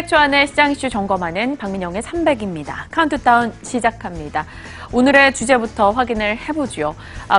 초 안에 시장 이슈 점검하는 박민영의 300입니다. 카운트다운 시작합니다. 오늘의 주제부터 확인을 해보죠.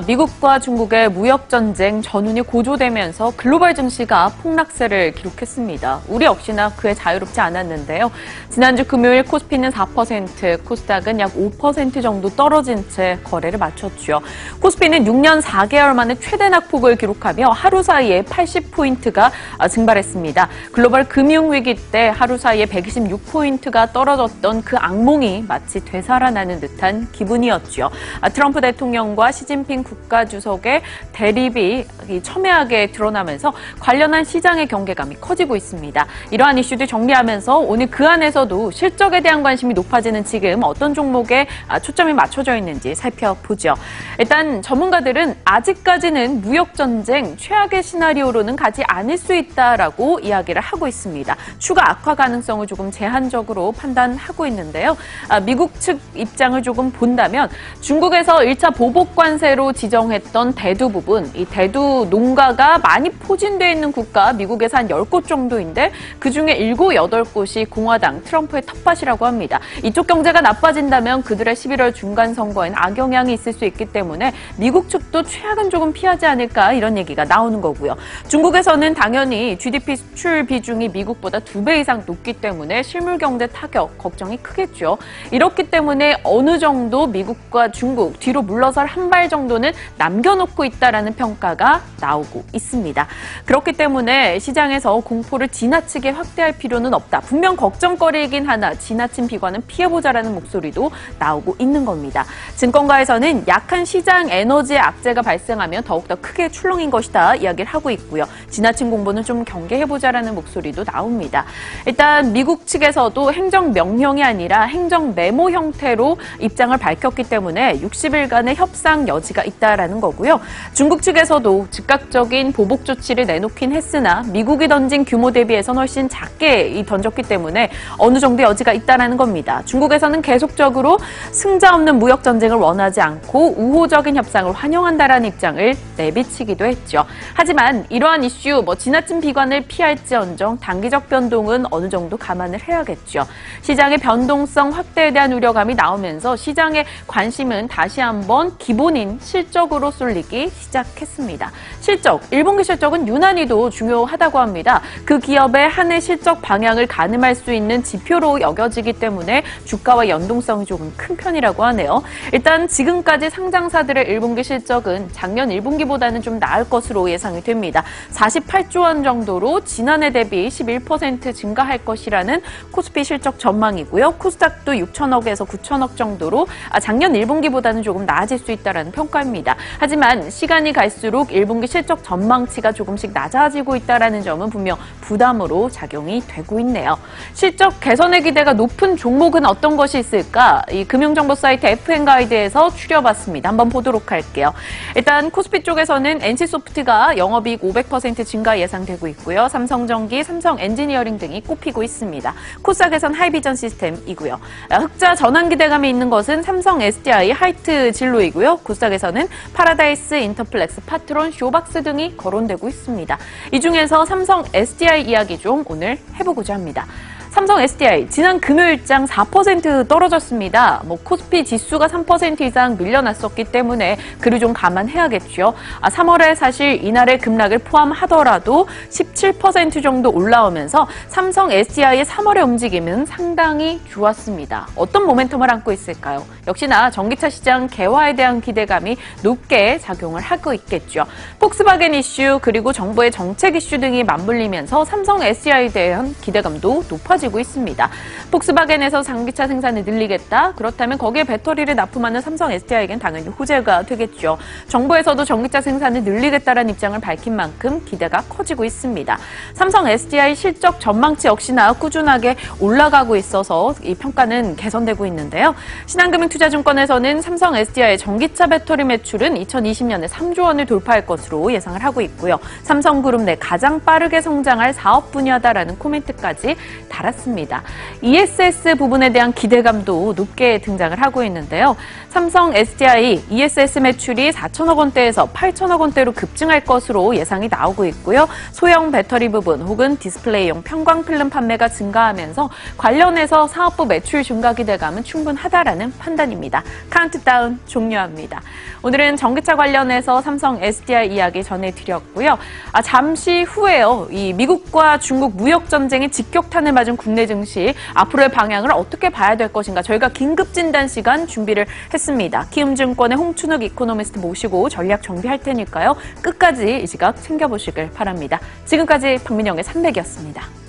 미국과 중국의 무역전쟁 전운이 고조되면서 글로벌 증시가 폭락세를 기록했습니다. 우리 역시나 그에 자유롭지 않았는데요. 지난주 금요일 코스피는 4%, 코스닥은 약 5% 정도 떨어진 채 거래를 마쳤죠. 코스피는 6년 4개월 만에 최대 낙폭을 기록하며 하루 사이에 80포인트가 증발했습니다. 글로벌 금융위기 때 하루 사이에 126포인트가 떨어졌던 그 악몽이 마치 되살아나는 듯한 기분이었죠. 트럼프 대통령과 시진핑 국가주석의 대립이 첨예하게 드러나면서 관련한 시장의 경계감이 커지고 있습니다. 이러한 이슈들 정리하면서 오늘 그 안에서도 실적에 대한 관심이 높아지는 지금 어떤 종목에 초점이 맞춰져 있는지 살펴보죠. 일단 전문가들은 아직까지는 무역전쟁 최악의 시나리오로는 가지 않을 수 있다라고 이야기를 하고 있습니다. 추가 악화 가능성을 조금 제한적으로 판단하고 있는데요. 미국 측 입장을 조금 본다면 중국에서 1차 보복 관세로 지정했던 대두 부분, 이 대두 농가가 많이 포진되어 있는 국가 미국에서 한 10곳 정도인데 그중에 7, 8곳이 공화당 트럼프의 텃밭이라고 합니다. 이쪽 경제가 나빠진다면 그들의 11월 중간 선거에는 악영향이 있을 수 있기 때문에 미국 측도 최악은 조금 피하지 않을까 이런 얘기가 나오는 거고요. 중국에서는 당연히 GDP 수출 비중이 미국보다 2배 이상 높기 때문에 실물 경제 타격 걱정이 크겠죠. 이렇기 때문에 어느 정도 미국과 중국 뒤로 물러설 한 발 정도는 남겨놓고 있다라는 평가가 나오고 있습니다. 그렇기 때문에 시장에서 공포를 지나치게 확대할 필요는 없다. 분명 걱정거리이긴 하나 지나친 비관은 피해보자라는 목소리도 나오고 있는 겁니다. 증권가에서는 약한 시장 에너지의 악재가 발생하면 더욱더 크게 출렁인 것이다 이야기를 하고 있고요. 지나친 공포는 좀 경계해보자라는 목소리도 나옵니다. 일단 미국 측에서도 행정명령이 아니라 행정메모 형태로 입장을 밝혔기 때문에 60일간의 협상 여지가 있다라는 거고요. 중국 측에서도 즉각적인 보복 조치를 내놓긴 했으나 미국이 던진 규모 대비해서는 훨씬 작게 던졌기 때문에 어느 정도 여지가 있다라는 겁니다. 중국에서는 계속적으로 승자 없는 무역 전쟁을 원하지 않고 우호적인 협상을 환영한다라는 입장을 내비치기도 했죠. 하지만 이러한 이슈 지나친 비관을 피할지언정 단기적 변동은 어느 정도 감안을 해야겠죠. 시장의 변동성 확대에 대한 우려감이 나오면서 시장의 관심은 다시 한번 기본인 실적으로 쏠리기 시작했습니다. 실적, 1분기 실적은 유난히도 중요하다고 합니다. 그 기업의 한 해 실적 방향을 가늠할 수 있는 지표로 여겨지기 때문에 주가와 연동성이 조금 큰 편이라고 하네요. 일단 지금까지 상장사들의 1분기 실적은 작년 1분기보다는 좀 나을 것으로 예상이 됩니다. 48조 원 정도로 지난해 대비 11% 증가할 것이라는 코스피 실적 전망이고요. 코스닥도 6천억에서 9천억 정도로 작년 1분기보다는 조금 나아질 수 있다는 평가입니다. 하지만 시간이 갈수록 1분기 실적 전망치가 조금씩 낮아지고 있다는 점은 분명 부담으로 작용이 되고 있네요. 실적 개선의 기대가 높은 종목은 어떤 것이 있을까? 이 금융정보 사이트 FN가이드에서 추려봤습니다. 한번 보도록 할게요. 일단 코스피 쪽에서는 NC소프트가 영업이익 500% 증가 예상되고 있고요. 삼성전기, 삼성엔지니어링 등이 꼽히고 있습니다. 코스닥에선 하이비전 시스템이고요. 흑자 전환 기대감이 있는 것은 삼성 SDI, 하이트 진로이고요. 코스닥에서는 파라다이스, 인터플렉스, 파트론, 쇼박스 등이 거론되고 있습니다. 이 중에서 삼성 SDI 이야기 좀 오늘 해보고자 합니다. 삼성 SDI 지난 금요일장 4% 떨어졌습니다. 코스피 지수가 3% 이상 밀려났었기 때문에 그를 좀 감안해야겠죠. 3월에 사실 이날의 급락을 포함하더라도 17% 정도 올라오면서 삼성 SDI의 3월의 움직임은 상당히 좋았습니다. 어떤 모멘텀을 안고 있을까요? 역시나 전기차 시장 개화에 대한 기대감이 높게 작용을 하고 있겠죠. 폭스바겐 이슈 그리고 정부의 정책 이슈 등이 맞물리면서 삼성 SDI에 대한 기대감도 높아지고 있습니다. 폭스바겐에서 전기차 생산을 늘리겠다. 그렇다면 거기에 배터리를 납품하는 삼성 SDI에겐 당연히 호재가 되겠죠. 정부에서도 전기차 생산을 늘리겠다는 입장을 밝힌 만큼 기대가 커지고 있습니다. 삼성 SDI 실적 전망치 역시나 꾸준하게 올라가고 있어서 이 평가는 개선되고 있는데요. 신한금융투자증권에서는 삼성 SDI의 전기차 배터리 매출은 2020년에 3조 원을 돌파할 것으로 예상을 하고 있고요. 삼성그룹 내 가장 빠르게 성장할 사업 분야다라는 코멘트까지 달아 나갔습니다. ESS 부분에 대한 기대감도 높게 등장을 하고 있는데요. 삼성 SDI ESS 매출이 4천억 원대에서 8천억 원대로 급증할 것으로 예상이 나오고 있고요. 소형 배터리 부분 혹은 디스플레이용 편광 필름 판매가 증가하면서 관련해서 사업부 매출 증가 기대감은 충분하다라는 판단입니다. 카운트다운 종료합니다. 오늘은 전기차 관련해서 삼성 SDI 이야기 전해드렸고요. 잠시 후에요. 이 미국과 중국 무역 전쟁의 직격탄을 맞은 국내 증시 앞으로의 방향을 어떻게 봐야 될 것인가 저희가 긴급 진단 시간 준비를 했습니다. 키움증권의 홍춘욱 이코노미스트 모시고 전략 정비할 테니까요. 끝까지 이 시각 챙겨보시길 바랍니다. 지금까지 박민영의 300이었습니다.